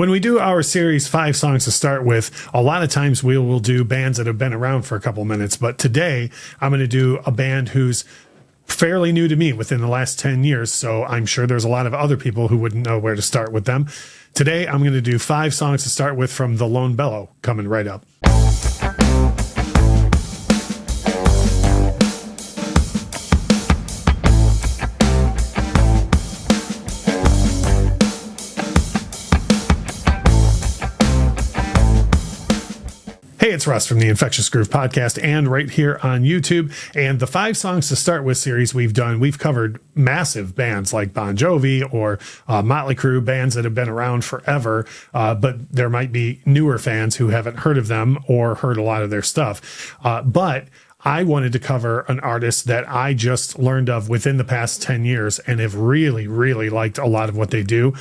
When we do our series 5 songs to start with, a lot of times we will do bands that have been around for a couple minutes. But today I'm going to do a band who's fairly new to me within the last 10 years. So I'm sure there's a lot of other people who wouldn't know where to start with them. Today I'm going to do 5 songs to start with from the Lone Bellow, coming right up. Hey, it's Russ from the Infectious Groove podcast and right here on YouTube. And the 5 songs to start with series we've covered massive bands like Bon Jovi or Motley Crue, bands that have been around forever, but there might be newer fans who haven't heard of them or heard a lot of their stuff. But I wanted to cover an artist that I just learned of within the past 10 years and have really, really liked a lot of what they do.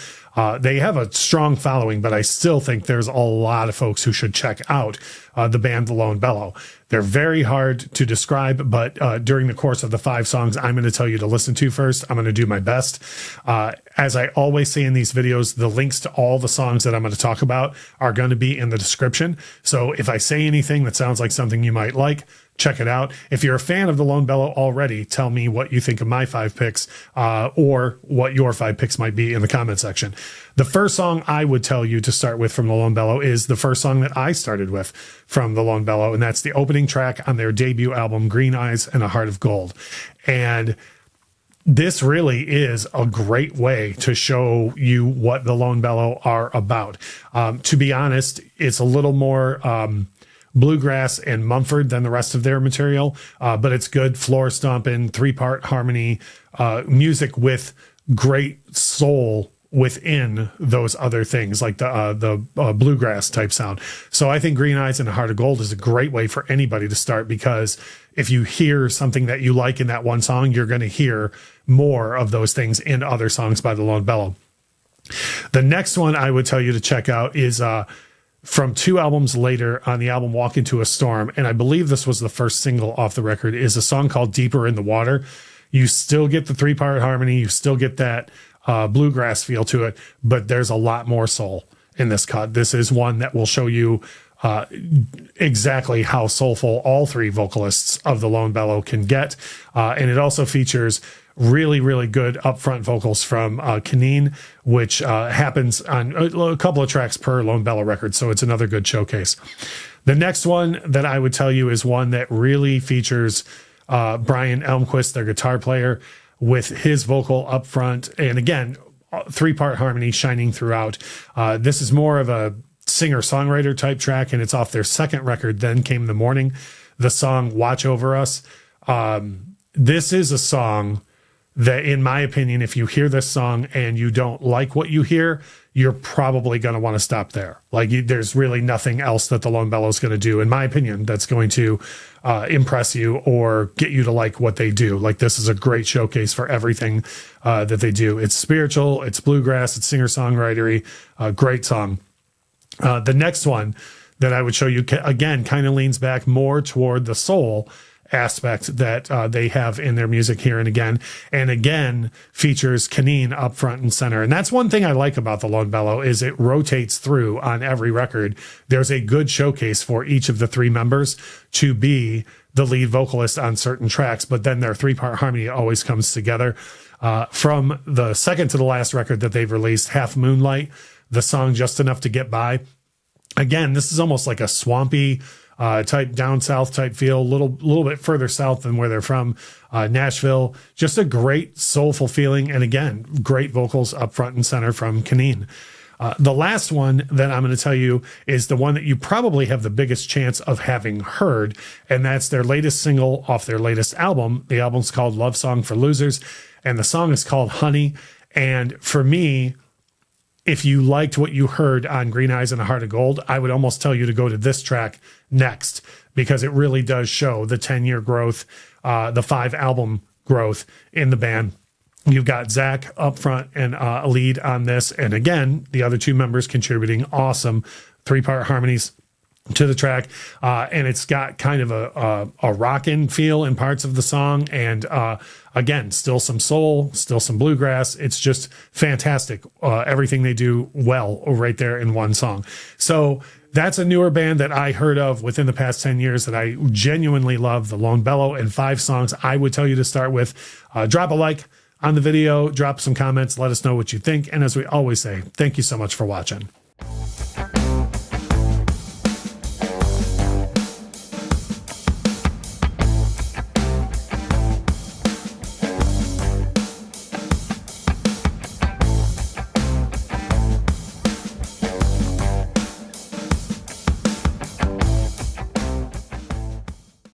They have a strong following, but I still think there's a lot of folks who should check out the band The Lone Bellow. They're very hard to describe, but during the course of the 5 songs I'm going to tell you to listen to first, I'm going to do my best. As I always say in these videos, the links to all the songs that I'm going to talk about are going to be in the description. So if I say anything that sounds like something you might like, check it out. If you're a fan of the Lone Bellow already, tell me what you think of my 5 picks or what your 5 picks might be in the comment section. The first song I would tell you to start with from the Lone Bellow is the first song that I started with from the Lone Bellow, and that's the opening track on their debut album, Green Eyes and a Heart of Gold. And this really is a great way to show you what the Lone Bellow are about. To be honest, it's a little more bluegrass and Mumford than the rest of their material, but it's good floor stomping, 3-part harmony, music with great soul within those other things, like the bluegrass type sound. So I think Green Eyes and a Heart of Gold is a great way for anybody to start, because if you hear something that you like in that one song, you're going to hear more of those things in other songs by the Lone Bellow. The next one I would tell you to check out is from 2 albums later on the album Walk Into a Storm, and I believe this was the first single off the record, is a song called Deeper in the Water. You still get the 3-part harmony, you still get that bluegrass feel to it, but there's a lot more soul in this cut. This is one that will show you exactly how soulful all 3 vocalists of the Lone Bellow can get, and it also features really, really good upfront vocals from Caneen, which happens on a couple of tracks per Lone Bellow record, so it's another good showcase. The next one that I would tell you is one that really features Brian Elmquist, their guitar player, with his vocal up front, and again, 3-part harmony shining throughout. This is more of a singer-songwriter type track, and it's off their second record, Then Came the Morning, the song Watch Over Us. This is a song that, in my opinion, if you hear this song and you don't like what you hear, you're probably going to want to stop there. Like, there's really nothing else that the Lone Bellow is going to do, in my opinion, that's going to impress you or get you to like what they do. Like, this is a great showcase for everything that they do. It's spiritual, it's bluegrass, it's singer-songwritery, great song. The next one that I would show you, again, kind of leans back more toward the soul aspect that they have in their music here and again features Caneen up front and center. And that's one thing I like about the Lone Bellow, is it rotates through on every record. There's a good showcase for each of the 3 members to be the lead vocalist on certain tracks, but then their 3-part harmony always comes together. From the second to the last record that they've released, Half Moonlight, the song Just Enough to Get By. Again, this is almost like a swampy type down south type feel, a little bit further south than where they're from, Nashville. Just a great soulful feeling, and again, great vocals up front and center from Caneen. The last one that I'm going to tell you is the one that you probably have the biggest chance of having heard, and that's their latest single off their latest album. The album's called Love Song for Losers, and the song is called Honey. And for me, if you liked what you heard on Green Eyes and a Heart of Gold, I would almost tell you to go to this track next, because it really does show the 10-year growth, the 5 album growth in the band. You've got Zach up front and a lead on this, and again, the other 2 members contributing awesome 3-part harmonies. to the track, and it's got kind of a rockin' feel in parts of the song, and again, still some soul, still some bluegrass. It's just fantastic, everything they do well right there in one song. So that's a newer band that I heard of within the past 10 years that I genuinely love, the Lone Bellow, and 5 songs I would tell you to start with. Drop a like on the video, drop some comments, let us know what you think, and as we always say, thank you so much for watching.